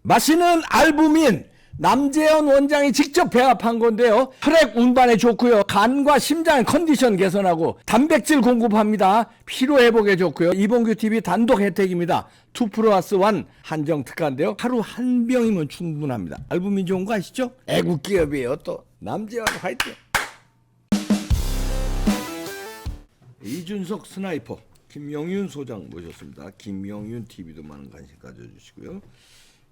마시는 알부민 남재현 원장이 직접 배합한 건데요. 혈액 운반에 좋고요. 간과 심장 컨디션 개선하고 단백질 공급합니다. 피로 회복에 좋고요. 이봉규 TV 단독 혜택입니다. 2+1 한정 특가인데요. 하루 한 병이면 충분합니다. 알부민 좋은 거 아시죠? 애국 기업이에요. 또 남재현 화이팅. 이준석 스나이퍼 김영윤 소장 모셨습니다. 김영윤 TV도 많은 관심 가져주시고요.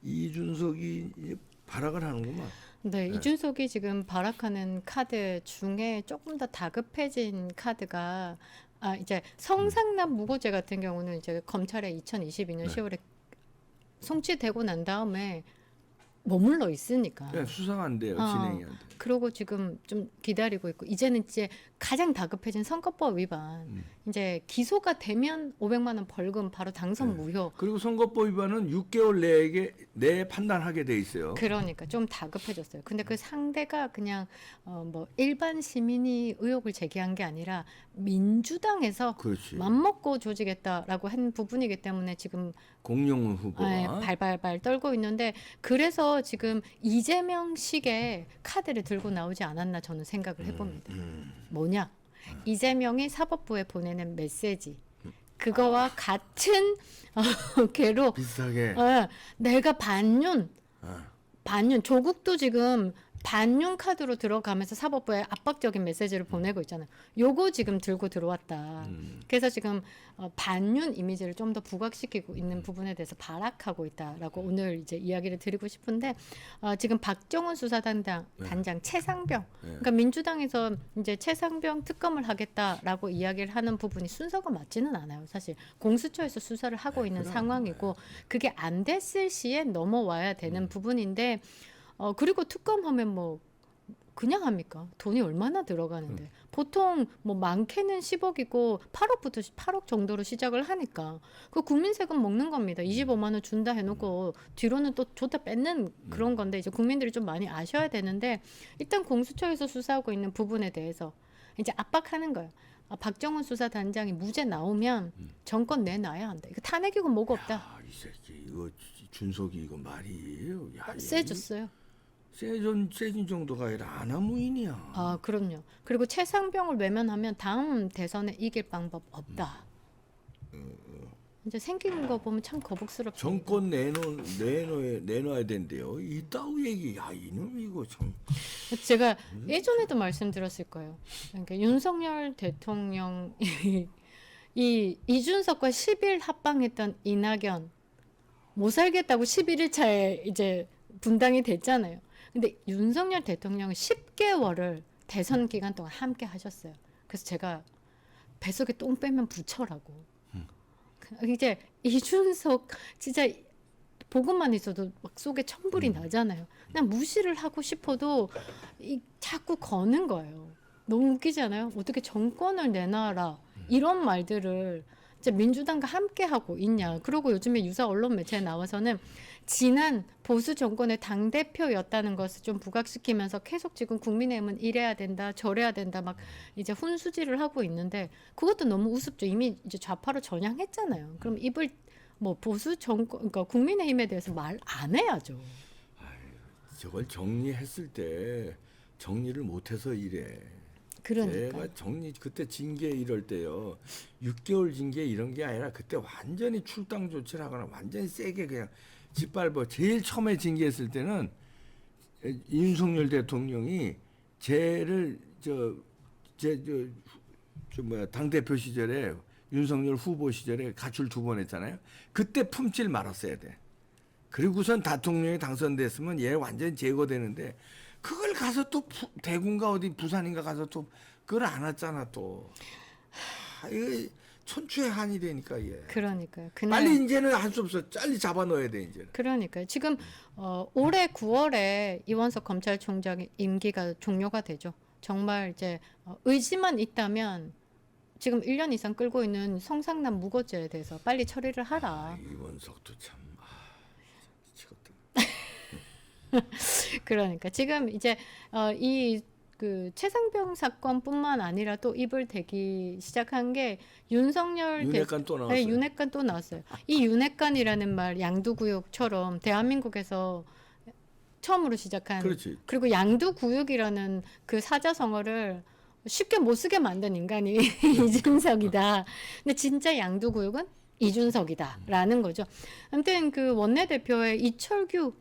이준석이 이제 발악을 하는구만. 네, 이준석이 지금 발악하는 카드 중에 조금 더 다급해진 카드가 이제 성상납 무고죄 같은 경우는 이제 검찰에 2022년 10월에 송치되고 난 다음에 머물러 있으니까. 네, 수사가 안 돼요. 진행이 안 돼요. 그러고 지금 좀 기다리고 있고 이제는 이제 가장 다급해진 선거법 위반. 이제 기소가 되면 500만 원 벌금 바로 당선 무효. 그리고 선거법 위반은 6개월 내에 판단하게 돼 있어요. 그러니까 좀 다급해졌어요. 근데 그 상대가 그냥 뭐 일반 시민이 의혹을 제기한 게 아니라 민주당에서 그렇지. 맘먹고 조지겠다라고 한 부분이기 때문에 지금 공영훈 후보가 발발발 떨고 있는데 그래서 지금 이재명식의 카드를 들고 나오지 않았나 저는 생각을 해봅니다. 뭐냐? 이재명이 사법부에 보내는 메시지 그거와 같은 괴로 비슷하게 내가 반윤 조국도 지금 반윤 카드로 들어가면서 사법부에 압박적인 메시지를 보내고 있잖아요. 요거 지금 들고 들어왔다. 그래서 지금 반윤 이미지를 좀 더 부각시키고 있는 부분에 대해서 발악하고 있다라고 오늘 이제 이야기를 드리고 싶은데 지금 박정훈 수사단장 최상병 그러니까 민주당에서 이제 최상병 특검을 하겠다라고 이야기를 하는 부분이 순서가 맞지는 않아요. 사실 공수처에서 수사를 하고 있는 상황이고 그게 안 됐을 시에 넘어와야 되는 부분인데 그리고 특검하면 뭐 그냥 합니까? 돈이 얼마나 들어가는데 보통 뭐 많게는 10억이고 8억부터 8억 정도로 시작을 하니까 그 국민 세금 먹는 겁니다. 25만 원 준다 해놓고 뒤로는 또 줬다 뺏는 그런 건데 이제 국민들이 좀 많이 아셔야 되는데 일단 공수처에서 수사하고 있는 부분에 대해서 이제 압박하는 거예요. 박정훈 수사단장이 무죄 나오면 정권 내놔야 한다. 이거 탄핵이고 뭐고 없다. 야, 이 새끼 이거 준석이 이거 말이에요. 야, 세졌어요. 세진 정도가 아니라 아나무인이야. 그럼요. 그리고 최상병을 외면하면 다음 대선에 이길 방법 없다. 이제 생긴 거 보면 참 거북스럽죠. 정권 내놔야 된대요. 이따위 얘기. 야, 이놈 이거 참. 제가 예전에도 말씀드렸을 거예요. 그러니까 윤석열 대통령 이 이준석과 10일 합방했던 이낙연 못 살겠다고 11일차에 이제 분당이 됐잖아요. 근데 윤석열 대통령은 10개월을 대선 기간 동안 함께 하셨어요. 그래서 제가 뱃속에 똥 빼면 부처라고. 이제 이준석 진짜 보고만 있어도 막 속에 천불이 나잖아요. 그냥 무시를 하고 싶어도 자꾸 거는 거예요. 너무 웃기지 않아요? 어떻게 정권을 내놔라 이런 말들을 이제 민주당과 함께 하고 있냐. 그리고 요즘에 유사 언론 매체에 나와서는 지난 보수 정권의 당대표였다는 것을 좀 부각시키면서 계속 지금 국민의힘은 이래야 된다 저래야 된다 막 이제 훈수질을 하고 있는데 그것도 너무 우습죠. 이미 이제 좌파로 전향했잖아요. 그럼 입을 뭐 보수 정권 그러니까 국민의힘에 대해서 말 안 해야죠. 저걸 정리했을 때 정리를 못해서 이래. 그러니까. 제가 그때 징계 이럴 때요. 6개월 징계 이런 게 아니라 그때 완전히 출당 조치를 하거나 완전히 세게 그냥 짓밟아. 제일 처음에 징계했을 때는 윤석열 대통령이 쟤를 당 대표 시절에 윤석열 후보 시절에 가출 2번 했잖아요. 그때 품질 말았어야 돼. 그리고선 대통령이 당선됐으면 얘 완전히 제거되는데 그걸 가서 또 대구인가 어디 부산인가 가서 또 그걸 안 왔잖아 또. 이거 천추의 한이 되니까 얘. 그러니까요. 빨리 이제는 할 수 없어. 빨리 잡아 넣어야 돼 이제. 그러니까요. 지금 올해 9월에 이원석 검찰총장의 임기가 종료가 되죠. 정말 이제 의지만 있다면 지금 1년 이상 끌고 있는 성상납 무고죄에 대해서 빨리 처리를 하라. 이원석도 참 미치겠다. 그러니까 지금 이제 이 그 최상병 사건뿐만 아니라 또 입을 대기 시작한 게 윤석열 윤핵관 또 나왔어요. 네, 윤핵관 또 나왔어요. 이 윤핵관이라는 말 양두구역처럼 대한민국에서 처음으로 시작한 그렇지. 그리고 양두구역이라는 그 사자성어를 쉽게 못 쓰게 만든 인간이 이준석이다. 근데 진짜 양두구역은 이준석이다라는 거죠. 아무튼 그 원내대표의 이철규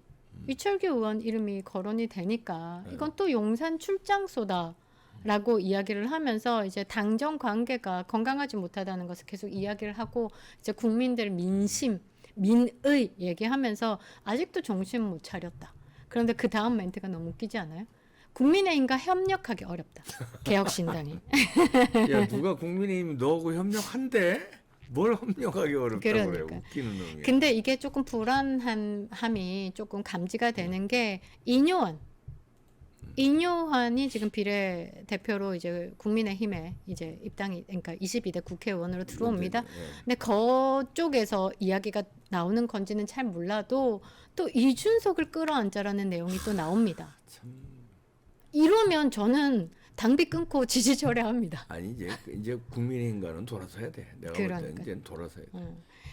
의원 이름이 거론이 되니까 이건 또 용산 출장소다라고 이야기를 하면서 이제 당정 관계가 건강하지 못하다는 것을 계속 이야기를 하고 이제 국민들 민심, 민의 얘기하면서 아직도 정신 못 차렸다. 그런데 그 다음 멘트가 너무 웃기지 않아요? 국민의힘과 협력하기 어렵다. 개혁신당이. 야, 누가 국민의힘 너하고 협력한대? 뭘 협력하기 어렵다고 그래. 그러니까. 웃기는 놈이야. 근데 이게 조금 불안함이 조금 감지가 되는 게 인요한이 지금 비례대표로 이제 국민의힘에 이제 입당이 그러니까 22대 국회의원으로 들어옵니다. 근데 그쪽에서 이야기가 나오는 건지는 잘 몰라도 또 이준석을 끌어안자라는 내용이 또 나옵니다. 이러면 저는 당비 끊고 지지 철회합니다. 아니 이제 국민의힘과는 돌아서야 돼. 내가 볼 때 이제 돌아서야 돼.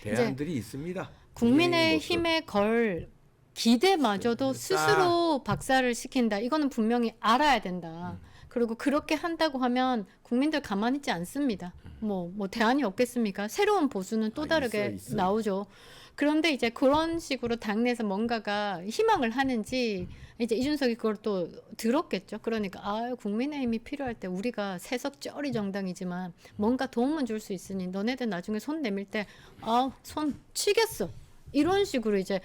대안들이 있습니다. 국민의힘에 걸 기대마저도 스스로 박살을 시킨다. 이거는 분명히 알아야 된다. 그리고 그렇게 한다고 하면 국민들 가만히 있지 않습니다. 뭐 대안이 없겠습니까? 새로운 보수는 또 다르게 있어. 나오죠. 그런데 이제 그런 식으로 당내에서 뭔가가 희망을 하는지 이제 이준석이 그걸 또 들었겠죠. 그러니까 국민의힘이 필요할 때 우리가 세석쩌리 정당이지만 뭔가 도움은 줄 수 있으니 너네들 나중에 손 내밀 때 손 치겠어. 이런 식으로 이제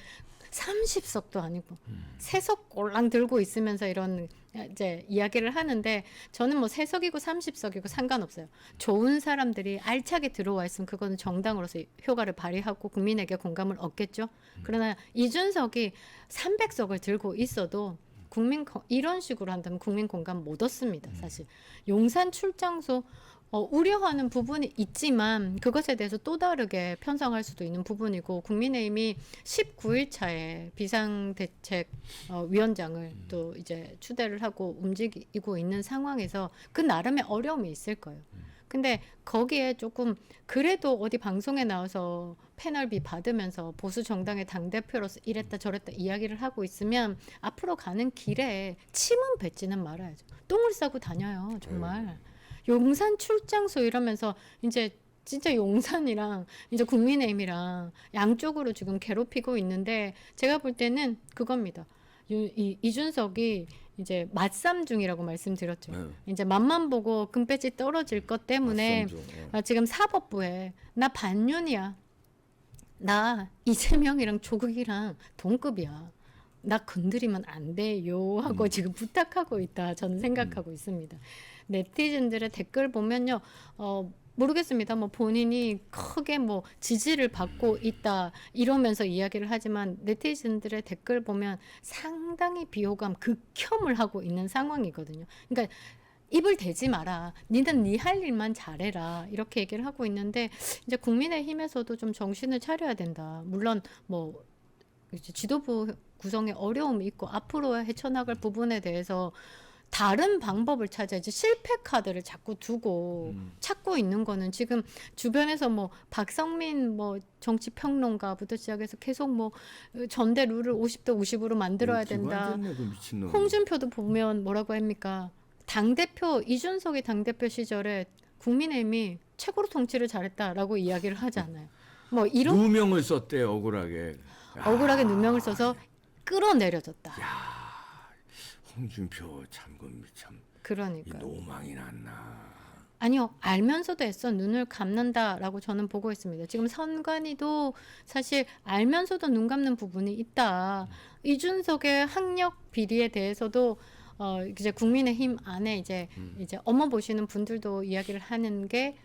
30석도 아니고 세석 꼴랑 들고 있으면서 이런 이제 이야기를 하는데 저는 뭐 세석이고 30석이고 상관없어요. 좋은 사람들이 알차게 들어와 있으면 그거는 정당으로서 효과를 발휘하고 국민에게 공감을 얻겠죠. 그러나 이준석이 300석을 들고 있어도 이런 식으로 한다면 국민 공감 못 얻습니다. 사실 용산 출장소 우려하는 부분이 있지만 그것에 대해서 또 다르게 편성할 수도 있는 부분이고 국민의힘이 19일 차에 비상대책위원장을 또 이제 추대를 하고 움직이고 있는 상황에서 그 나름의 어려움이 있을 거예요. 근데 거기에 조금 그래도 어디 방송에 나와서 패널비 받으면서 보수 정당의 당대표로서 이랬다 저랬다 이야기를 하고 있으면 앞으로 가는 길에 침은 뱉지는 말아야죠. 똥을 싸고 다녀요, 정말. 용산 출장소 이러면서 이제 진짜 용산이랑 이제 국민의힘이랑 양쪽으로 지금 괴롭히고 있는데 제가 볼 때는 그겁니다. 이준석이 이제 맞삼 중이라고 말씀드렸죠. 이제 맛만 보고 금배지 떨어질 것 때문에 지금 사법부에 나 반윤이야. 나 이재명이랑 조국이랑 동급이야. 나 건드리면 안 돼요 하고 지금 부탁하고 있다 저는 생각하고 있습니다. 네티즌들의 댓글 보면요 모르겠습니다. 뭐 본인이 크게 뭐 지지를 받고 있다 이러면서 이야기를 하지만 네티즌들의 댓글 보면 상당히 비호감 극혐을 하고 있는 상황이거든요. 그러니까 입을 대지 마라. 니는 네 할 일만 잘해라. 이렇게 얘기를 하고 있는데 이제 국민의힘에서도 좀 정신을 차려야 된다. 물론 뭐 이제 지도부 구성에 어려움이 있고 앞으로 헤쳐나갈 부분에 대해서 다른 방법을 찾아야지 실패 카드를 자꾸 두고 찾고 있는 거는 지금 주변에서 뭐 박성민 뭐 정치평론가부터 시작해서 계속 뭐 전대 룰을 50대 50으로 만들어야 된다. 홍준표도 보면 뭐라고 합니까? 당대표 이준석이 당대표 시절에 국민의힘이 최고로 통치를 잘했다라고 이야기를 하지 않아요. 뭐 이런 누명을 썼대 억울하게. 억울하게 누명을 써서 끌어내려졌다. 홍준표 참 그러니까 노망이 났나. 아니요 알면서도 애써 눈을 감는다라고 저는 보고 있습니다. 지금 선관위도 사실 알면서도 눈 감는 부분이 있다. 이준석의 학력 비리에 대해서도 이제 국민의힘 안에 이제 엄어 보시는 분들도 이야기를 하는 게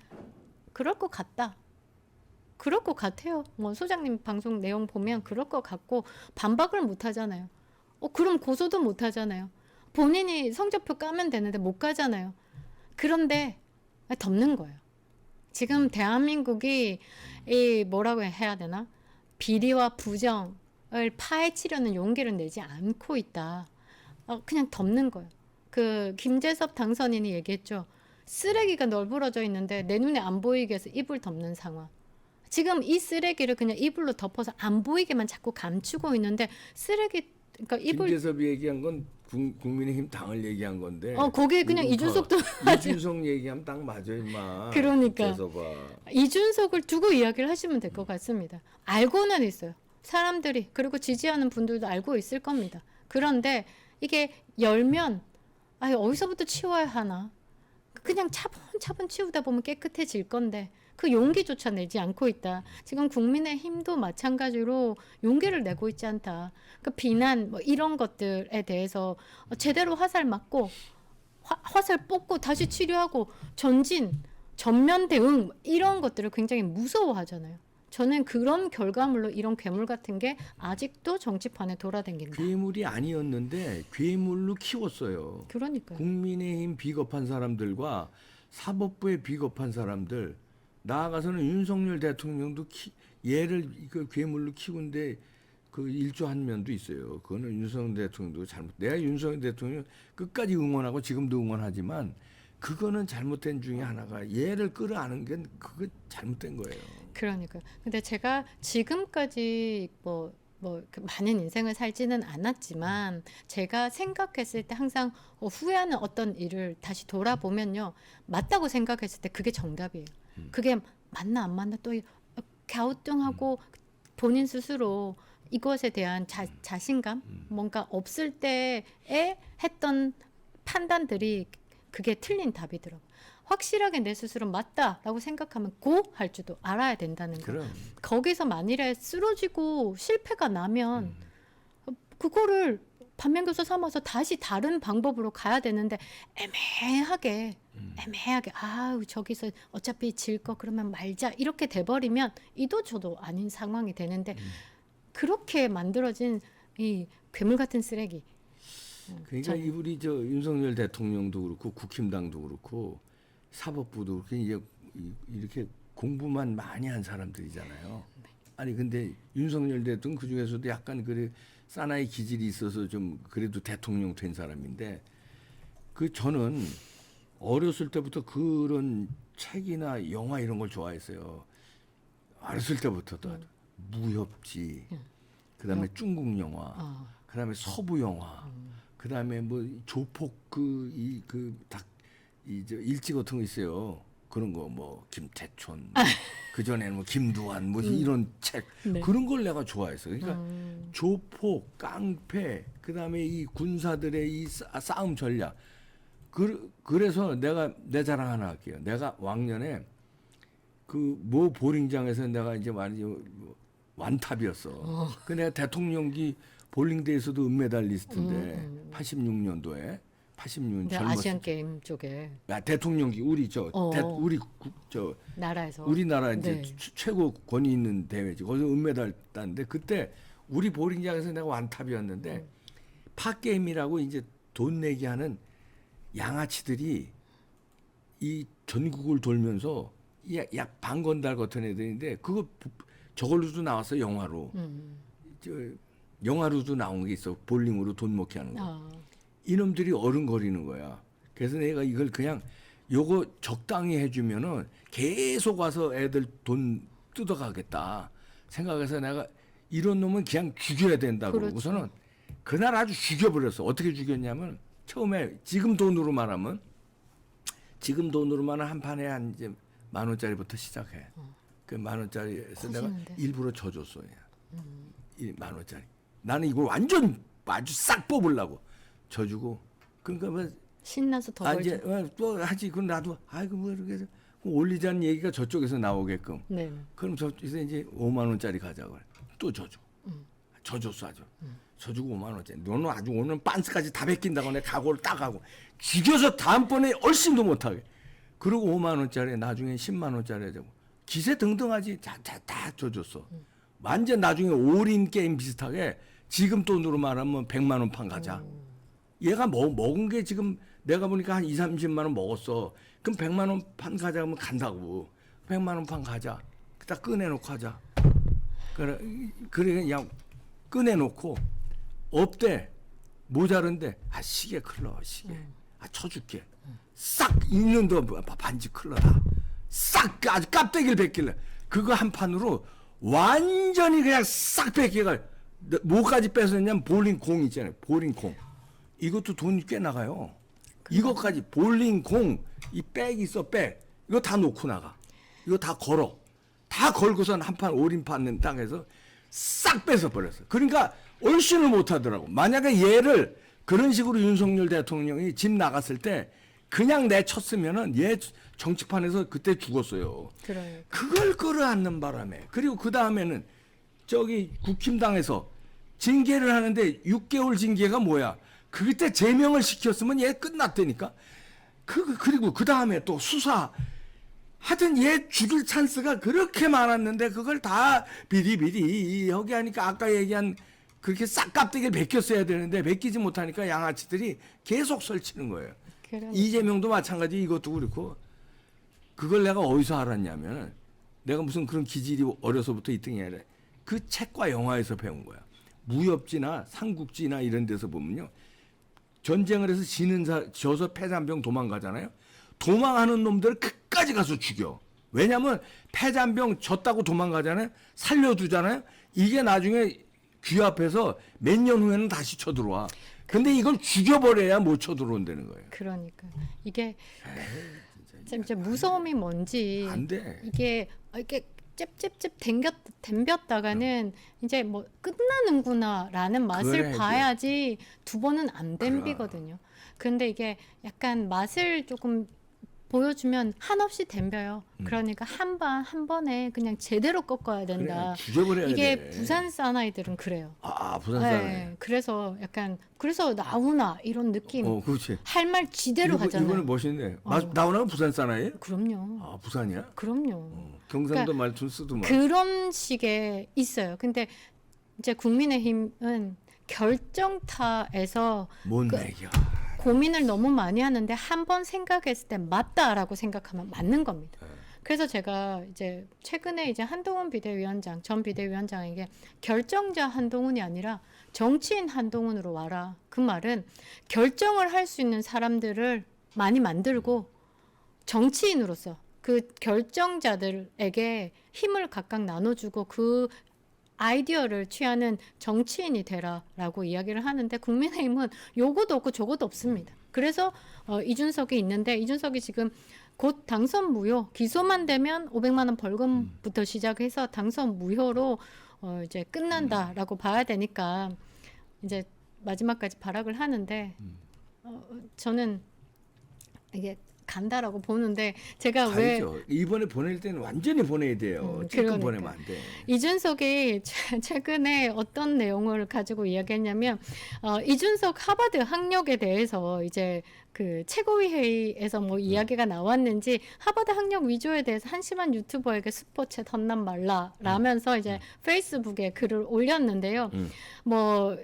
그럴 것 같다. 그럴 것 같아요. 뭐 소장님 방송 내용 보면 그럴 것 같고 반박을 못 하잖아요. 그럼 고소도 못 하잖아요. 본인이 성적표 까면 되는데 못 가잖아요. 그런데 덮는 거예요. 지금 대한민국이 뭐라고 해야 되나? 비리와 부정을 파헤치려는 용기를 내지 않고 있다. 그냥 덮는 거예요. 그 김재섭 당선인이 얘기했죠. 쓰레기가 널브러져 있는데 내 눈에 안 보이게 해서 이불 덮는 상황. 지금 이 쓰레기를 그냥 이불로 덮어서 안 보이게만 자꾸 감추고 있는데 쓰레기 그러니까 이불 김재섭이 얘기한 건 국민의힘 당을 얘기한 건데. 거기에 그냥 이준석도 이준석 얘기하면 딱 맞아 임마. 그러니까. 재섭아. 이준석을 두고 이야기를 하시면 될 것 같습니다. 알고는 있어요. 사람들이 그리고 지지하는 분들도 알고 있을 겁니다. 그런데 이게 열면 어디서부터 치워야 하나? 그냥 차분차분 치우다 보면 깨끗해질 건데 그 용기조차 내지 않고 있다. 지금 국민의힘도 마찬가지로 용기를 내고 있지 않다. 그 비난 뭐 이런 것들에 대해서 제대로 화살 맞고 화살 뽑고 다시 치료하고 전면 대응 이런 것들을 굉장히 무서워하잖아요. 저는 그런 결과물로 이런 괴물 같은 게 아직도 정치판에 돌아다닌다. 괴물이 아니었는데 괴물로 키웠어요. 그러니까요. 국민의힘 비겁한 사람들과 사법부의 비겁한 사람들, 나아가서는 윤석열 대통령도 얘를 그 괴물로 키운데 그 일조한 면도 있어요. 그거는 윤석열 대통령도 내가 윤석열 대통령 끝까지 응원하고 지금도 응원하지만 그거는 잘못된 중에 하나가 얘를 끌어안은 게 그거 잘못된 거예요. 그러니까요. 근데 제가 지금까지 그 많은 인생을 살지는 않았지만 제가 생각했을 때 항상 후회하는 어떤 일을 다시 돌아보면요. 맞다고 생각했을 때 그게 정답이에요. 그게 맞나 안 맞나 또 갸우뚱하고 본인 스스로 이것에 대한 자신감 뭔가 없을 때에 했던 판단들이 그게 틀린 답이더라고요. 확실하게 내 스스로 맞다라고 생각하면 고 할 줄도 알아야 된다는 거. 그럼. 거기서 만일에 쓰러지고 실패가 나면 그거를 반면교사 삼아서 다시 다른 방법으로 가야 되는데 애매하게 저기서 어차피 질 거 그러면 말자 이렇게 돼버리면 이도 저도 아닌 상황이 되는데 그렇게 만들어진 이 괴물 같은 쓰레기. 그러니까 우리 저 윤석열 대통령도 그렇고 국힘당도 그렇고 사법부도 그렇게 이제 이렇게 공부만 많이 한 사람들이잖아요. 아니 근데 윤석열 대통령 그 중에서도 약간 그래 사나이 기질이 있어서 좀 그래도 대통령 된 사람인데 그 저는 어렸을 때부터 그런 책이나 영화 이런 걸 좋아했어요. 어렸을 때부터도 무협지, 그다음에 중국 영화, 그다음에 서부 영화, 그다음에 뭐 조폭 저 일지 같은 거 있어요. 그런 거 뭐 김태촌, 그 전에는 뭐 김두한 뭐 이런 책 네. 그런 걸 내가 좋아했어. 그러니까 조폭, 깡패, 그다음에 이 군사들의 이 싸움 전략. 그래서 내가 내 자랑 하나 할게요. 내가 왕년에 그 모 보링장에서 내가 이제 말이죠 완탑이었어. 그 내가 대통령기 볼링대에서도 은메달리스트인데 86년도에 86년 젊었을 아시안 게임 쪽에 야 대통령기 우리 나라에서 우리나라 이제 네. 최고 권위 있는 대회지. 거기서 은메달 땄는데 그때 우리 보링장에서 내가 완탑이었는데 팟게임이라고 이제 돈 내기 하는 양아치들이 이 전국을 돌면서 약 반건달 같은 애들인데 그거 저걸로도 나왔어 영화로. 영화로도 나온 게 있어. 볼링으로 돈 먹게 하는 거. 이놈들이 어른거리는 거야. 그래서 내가 이걸 그냥 요거 적당히 해주면은 계속 와서 애들 돈 뜯어가겠다 생각해서 내가 이런 놈은 그냥 죽여야 된다고. 그렇죠. 우선은 그날 아주 죽여버렸어. 어떻게 죽였냐면 처음에 지금 돈으로 말하면 한 판에 한 이제 10,000원짜리부터 시작해. 그 10,000원짜리에서 내가 일부러 져줬어. 10,000원짜리. 나는 이걸 완전 아주 싹 뽑으려고 져주고. 그러니까 뭐 신나서 더 이제 벌죠. 또 하지. 그럼 나도 아이고 뭐 이렇게 해서 올리자는 얘기가 저쪽에서 나오게끔. 네. 그럼 저쪽에서 이제 50,000원짜리 가자고. 또 져줘. 져줬어 아주. 져주고 50,000원짜리. 너는 아주 오늘 빤스까지 다 베낀다고 내가 각오를 딱 하고 죽여서 다음번에 얼씬도 못하게. 그리고 50,000원짜리 나중에 10만원짜리 하자고. 기세등등하지. 다 져줬어. 완전 나중에 올인 게임 비슷하게 지금 돈으로 말하면 100만원 판 가자. 얘가 먹은 게 지금 내가 보니까 한 20-30만 원 먹었어. 그럼 100만 원 판 가자 하면 간다고. 100만 원 판 가자. 딱 꺼내놓고 하자. 그래 그냥 꺼내놓고 없대. 모자른데 시계 클러 시계. 쳐줄게. 싹 있는 도 반지 클러라. 싹 아주 깝대기를 벗길래 그거 한 판으로 완전히 그냥 싹 벗기가 뭐까지 뺏었냐면 볼링 공 있잖아요. 볼링 공. 이것도 돈 꽤 나가요. 이것까지 볼링 공, 이 백 있어 백. 이거 다 놓고 나가. 이거 다 걸어. 다 걸고선 한 판 올인판 땅에서 싹 뺏어 버렸어. 그러니까 얼씬을 못 하더라고. 만약에 얘를 그런 식으로 윤석열 대통령이 집 나갔을 때 그냥 내쳤으면은 얘 정치판에서 그때 죽었어요. 그래요. 그걸 끌어안는 바람에 그리고 그 다음에는 저기 국힘당에서 징계를 하는데 6개월 징계가 뭐야? 그때 제명을 시켰으면 얘 끝났다니까. 그리고 그 다음에 또 수사 하여튼 얘 죽일 찬스가 그렇게 많았는데 그걸 다 비리비리 여기 하니까 아까 얘기한 그렇게 싹 깝대기를 벗겼어야 되는데 벗기지 못하니까 양아치들이 계속 설치는 거예요. 그러니까. 이재명도 마찬가지 이것도 그렇고 그걸 내가 어디서 알았냐면 내가 무슨 그런 기질이 어려서부터 2등이 아니라 그 책과 영화에서 배운 거야. 무협지나 삼국지나 이런 데서 보면요. 전쟁을 해서 져서 패잔병 도망가잖아요. 도망하는 놈들을 끝까지 가서 죽여. 왜냐면 패잔병 졌다고 도망가잖아요. 살려두잖아요. 이게 나중에 귀 앞에서 몇 년 후에는 다시 쳐들어와. 근데 이걸 죽여버려야 못 쳐들어온다는 거예요. 그러니까 이게 진짜 무서움이 뭔지 안 돼. 이게 이렇게 찝찝찝 댐볐다가는 이제 뭐 끝나는구나라는 맛을 그래야지. 봐야지 두 번은 안 댐비거든요. 근데 이게 약간 맛을 조금 보여주면 한없이 댐벼요. 그러니까 한 번에 그냥 제대로 꺾어야 된다. 그래, 죽여버려야 이게 돼. 부산 사나이들은 그래요. 아, 부산 사나이. 네, 그래서 약간 그래서 나오나 이런 느낌. 그렇지. 할 말 지대로 하잖아요. 이거는 멋있네. 나오나가 부산 사나이예요? 그럼요. 아, 부산이야? 그럼요. 경상도 그러니까 말투 쓰더만. 그런 식의 있어요. 근데 이제 국민의힘은 결정타에서 뭔 그- 얘기야. 고민을 너무 많이 하는데 한 번 생각했을 때 맞다라고 생각하면 맞는 겁니다. 그래서 제가 이제 최근에 이제 한동훈 비대위원장, 전 비대위원장에게 결정자 한동훈이 아니라 정치인 한동훈으로 와라. 그 말은 결정을 할 수 있는 사람들을 많이 만들고 정치인으로서 그 결정자들에게 힘을 각각 나눠주고 그 아이디어를 취하는 정치인이 되라라고 이야기를 하는데 국민의힘은 요것도 없고 저것도 없습니다. 그래서 이준석이 있는데 이준석이 지금 곧 당선 무효, 기소만 되면 500만 원 벌금부터 시작해서 당선 무효로 이제 끝난다라고 봐야 되니까 이제 마지막까지 발악을 하는데 저는 이게 간다라고 보는데 제가 왜 가야죠. 이번에 보낼 때는 완전히 보내야 돼요. 찔끔 그러니까. 보내면 안 돼. 이준석이 최근에 어떤 내용을 가지고 이야기했냐면 이준석 하버드 학력에 대해서 이제 그 최고위 회의에서 뭐 이야기가 나왔는지 하버드 학력 위조에 대해서 한심한 유튜버에게 스포챗 헌납 말라라면서 이제 페이스북에 글을 올렸는데요. 뭐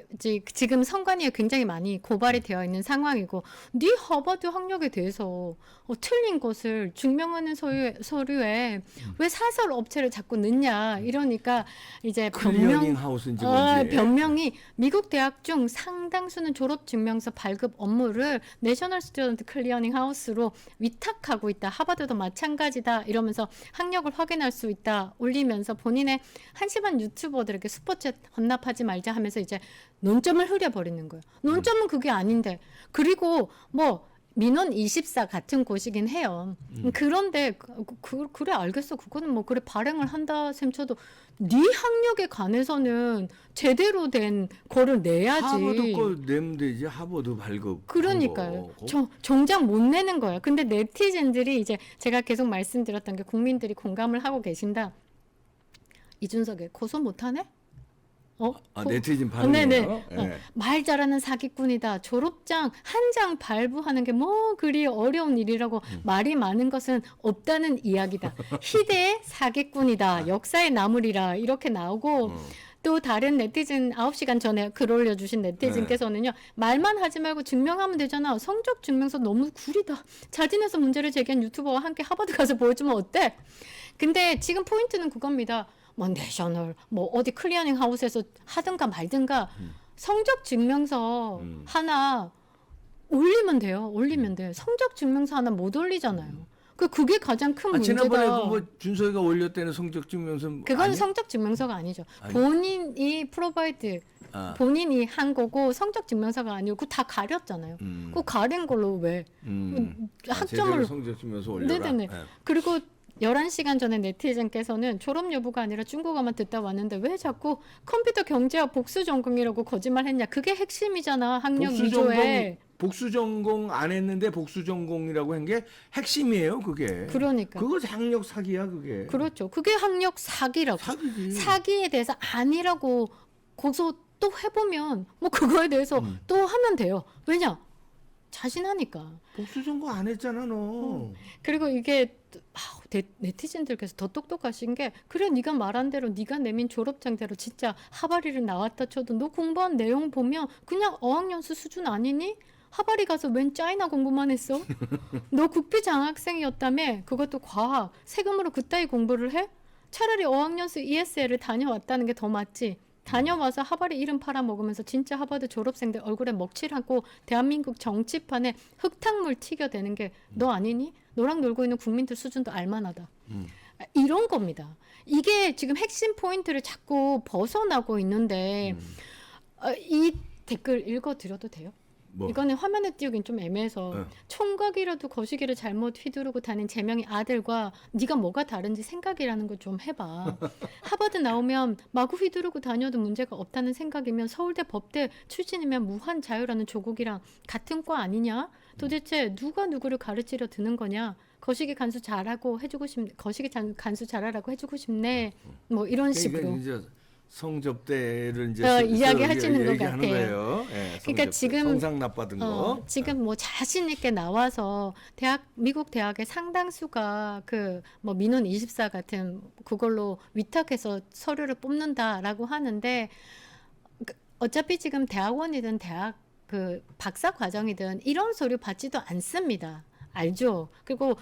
지금 선관위에 굉장히 많이 고발이 되어 있는 상황이고 네 하버드 학력에 대해서 틀린 것을 증명하는 서류에 왜 사설 업체를 자꾸 넣냐 이러니까 이제 클리어닝 하우스인지 뭔지. 변명이 미국 대학 중 상당수는 졸업 증명서 발급 업무를 내셔널 스튜던트 클리어닝 하우스로 위탁하고 있다. 하버드도 마찬가지다. 이러면서 학력을 확인할 수 있다. 올리면서 본인의 한심한 유튜버들에게 스포챗 헌납하지 말자 하면서 이제 논점을 흐려버리는 거예요. 논점은 그게 아닌데. 그리고 뭐 민원 24 같은 곳이긴 해요. 그런데 그래 알겠어. 그거는 뭐 그래 발행을 한다 셈쳐도 네 학력에 관해서는 제대로 된 거를 내야지. 하버드 거 내면 되지. 하버드 발급. 그러니까요. 정작 못 내는 거예요. 근데 네티즌들이 이제 제가 계속 말씀드렸던 게 국민들이 공감을 하고 계신다. 이준석에 고소 못하네? 네티즌 반응이에요. 네네. 예. 말 잘하는 사기꾼이다. 졸업장 한 장 발부하는 게 뭐 그리 어려운 일이라고 말이 많은 것은 없다는 이야기다. 희대의 사기꾼이다. 역사의 나물이라 이렇게 나오고 또 다른 네티즌 9시간 전에 글 올려주신 네티즌께서는요. 말만 하지 말고 증명하면 되잖아. 성적 증명서 너무 구리다. 자진해서 문제를 제기한 유튜버와 함께 하버드 가서 보여주면 어때? 근데 지금 포인트는 그겁니다. 뭐 내셔널 뭐 어디 클리어닝 하우스에서 하든가 말든가 성적 증명서 하나 올리면 돼요. 올리면 돼. 성적 증명서 하나 못 올리잖아요. 그게 가장 큰 문제다. 지난번에 그뭐 준석이가 올렸다는 성적 증명서 그건 아니? 성적 증명서가 아니죠. 아니. 본인이 프로바이드 본인이 한 거고 성적 증명서가 아니고 그거 다 가렸잖아요. 그 가린 걸로 왜 학점을 제대로 성적 증명서 올려라. 네네네. 네. 그리고 11시간 전에 네티즌께서는 졸업 여부가 아니라 중국어만 듣다 왔는데 왜 자꾸 컴퓨터 경제와 복수 전공이라고 거짓말했냐. 그게 핵심이잖아. 학력 위조에. 복수 전공 안 했는데 복수 전공이라고 한 게 핵심이에요, 그게. 그러니까. 그거 학력 사기야, 그게. 그렇죠. 그게 학력 사기라고. 사기지. 사기에 대해서 아니라고 고소 또 해보면 뭐 그거에 대해서 또 하면 돼요. 왜냐? 자신하니까. 복수 전공 안 했잖아, 너. 그리고 이게 네티즌들께서 더 똑똑하신 게 그래 네가 말한 대로 네가 내민 졸업장대로 진짜 하바리를 나왔다 쳐도 너 공부한 내용 보면 그냥 어학연수 수준 아니니? 하바리 가서 웬 짜이나 공부만 했어? 너 국비 장학생이었다며 그것도 과학, 세금으로 그따위 공부를 해? 차라리 어학연수 ESL을 다녀왔다는 게 더 맞지. 다녀와서 하바리 이름 팔아먹으면서 진짜 하버드 졸업생들 얼굴에 먹칠하고 대한민국 정치판에 흙탕물 튀겨대는 게 너 아니니? 너랑 놀고 있는 국민들 수준도 알만하다. 이런 겁니다. 이게 지금 핵심 포인트를 자꾸 벗어나고 있는데 이 댓글 읽어드려도 돼요? 뭐. 이거는 화면에 띄우긴 좀 애매해서 총각이라도 거시기를 잘못 휘두르고 다닌 재명의 아들과 네가 뭐가 다른지 생각이라는 걸 좀 해봐. 하버드 나오면 마구 휘두르고 다녀도 문제가 없다는 생각이면 서울대 법대 출신이면 무한 자유라는 조국이랑 같은 과 아니냐? 도대체 누가 누구를 가르치려 드는 거냐? 거시기 간수 잘하고 해주고 싶네. 거시기 간수 잘하라고 해주고 싶네. 뭐 이런 식으로. 이제 성접대를 이제 이야기하시는 것 얘기하는 같아요. 거예요. 예, 그러니까 지금 성상납 받은 거. 지금 뭐 자신 있게 나와서 미국 대학의 상당수가 그 뭐 민원 24 같은 그걸로 위탁해서 서류를 뽑는다라고 하는데 어차피 지금 대학원이든 대학 그 박사 과정이든 이런 서류 받지도 않습니다. 알죠? 그리고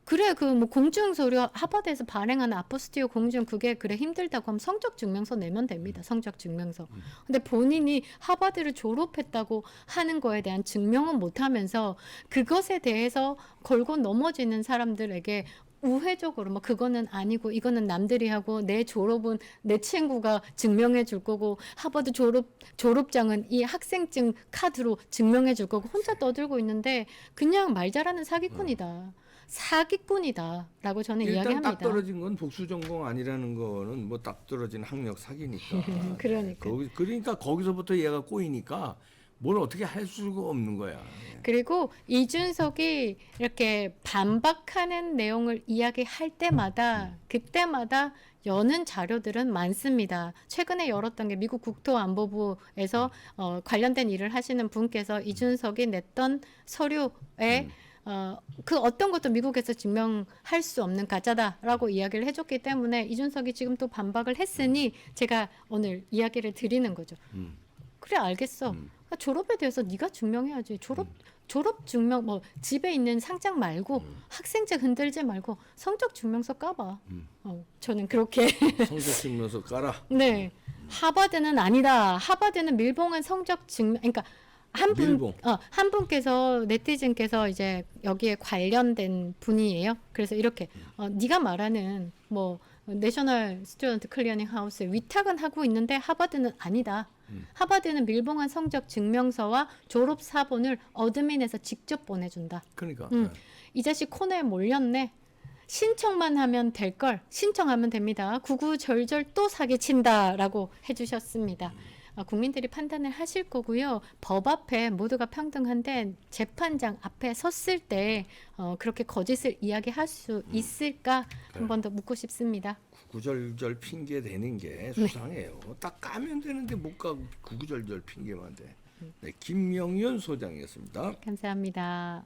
그래 그 뭐 공증 서류 하버드에서 발행하는 아포스티오 공증 그게 그래 힘들다고 하면 성적 증명서 내면 됩니다. 성적 증명서. 근데 본인이 하버드를 졸업했다고 하는 거에 대한 증명은 못 하면서 그것에 대해서 걸고 넘어지는 사람들에게 우회적으로 뭐 그거는 아니고 이거는 남들이 하고 내 졸업은 내 친구가 증명해 줄 거고 하버드 졸업장은 이 학생증 카드로 증명해 줄 거고 혼자 떠들고 있는데 그냥 말 잘하는 사기꾼이다. 사기꾼이다라고 저는 일단 이야기합니다. 딱 떨어진 건 복수 전공 아니라는 거는 뭐 딱 떨어진 학력 사기니까. 그러니까. 그러니까 거기서부터 얘가 꼬이니까 뭘 어떻게 할 수가 없는 거야. 그리고 이준석이 이렇게 반박하는 내용을 이야기할 때마다 그때마다 여는 자료들은 많습니다. 최근에 열었던 게 미국 국토안보부에서 관련된 일을 하시는 분께서 이준석이 냈던 서류에 그 어떤 것도 미국에서 증명할 수 없는 가짜다라고 이야기를 해줬기 때문에 이준석이 지금 또 반박을 했으니 제가 오늘 이야기를 드리는 거죠. 그래 알겠어. 졸업에 대해서 네가 증명해야지. 졸업 증명 뭐 집에 있는 상장 말고 학생증 흔들지 말고 성적 증명서 까봐. 저는 그렇게 성적 증명서 깔아. 네. 하버드는 아니다. 하버드는 밀봉한 성적 증명 그러니까 한 분께서 네티즌께서 이제 여기에 관련된 분이에요. 그래서 이렇게 네가 말하는 뭐 내셔널 스튜던트 클리어닝 하우스에 위탁은 하고 있는데 하버드는 아니다. 하버드는 밀봉한 성적 증명서와 졸업 사본을 어드민에서 직접 보내준다. 그러니까. 이 자식 코너에 몰렸네. 신청만 하면 될 걸 신청하면 됩니다. 구구절절 또 사기친다라고 해주셨습니다. 국민들이 판단을 하실 거고요. 법 앞에 모두가 평등한데 재판장 앞에 섰을 때 그렇게 거짓을 이야기할 수 있을까 한 번 더 묻고 싶습니다. 구구절절 핑계 대는 게 수상해요. 딱 까면 되는데 못 까고 구구절절 핑계만 대. 네, 김명윤 소장이었습니다. 감사합니다.